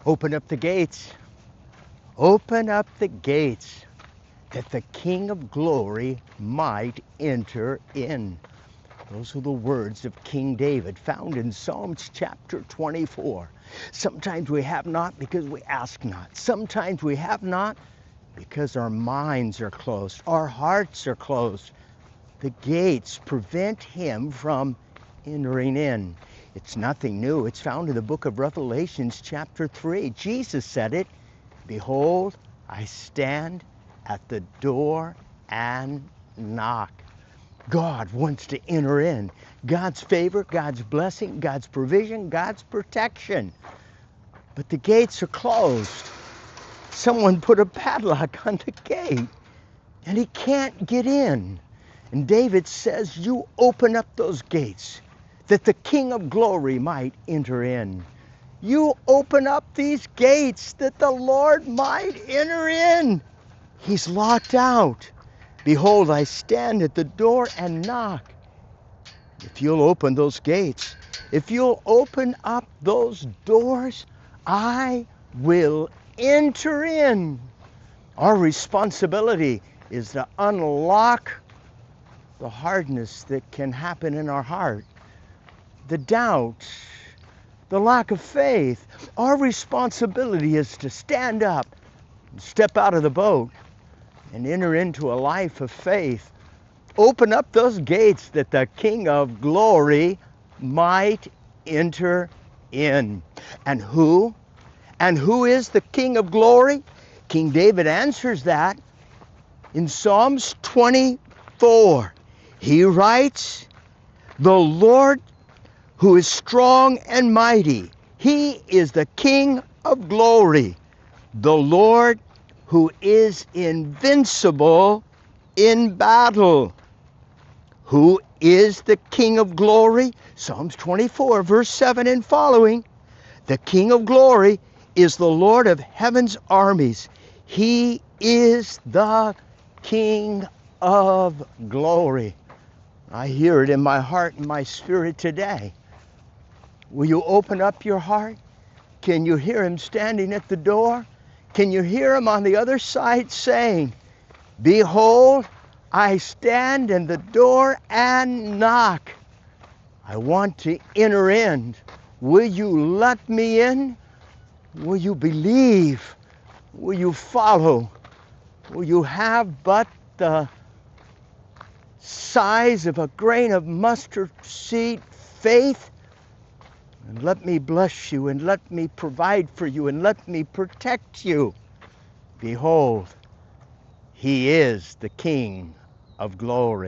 Open up the gates. Open up the gates that the King of Glory might enter in. Those are the words of King David found in Psalms chapter 24. Sometimes we have not because we ask not. Sometimes we have not because our minds are closed. Our hearts are closed. The gates prevent him from entering in. It's nothing new. It's found in the book of Revelations chapter 3. Jesus said it. Behold, I stand at the door and knock. God wants to enter in. God's favor, God's blessing, God's provision, God's protection. But the gates are closed. Someone put a padlock on the gate and he can't get in. And David says, you open up those gates that the King of Glory might enter in. You open up these gates that the Lord might enter in. He's locked out. Behold, I stand at the door and knock. If you'll open those gates, if you'll open up those doors, I will enter in. Our responsibility is to unlock the hardness that can happen in our heart, the doubt, the lack of faith. Our responsibility is to stand up and step out of the boat and enter into a life of faith. Open up those gates that the King of Glory might enter in. And who? And who is the King of Glory? King David answers that in Psalms 24. He writes, the Lord who is strong and mighty, he is the King of Glory. The Lord who is invincible in battle. Who is the King of Glory? Psalms 24, verse 7 and following. The King of Glory is the Lord of heaven's armies. He is the King of Glory. I hear it in my heart and my spirit today. Will you open up your heart? Can you hear him standing at the door? Can you hear him on the other side saying, behold, I stand in the door and knock. I want to enter in. Will you let me in? Will you believe? Will you follow? Will you have but the size of a grain of mustard seed faith? And let me bless you, and let me provide for you, and let me protect you. Behold, he is the King of Glory.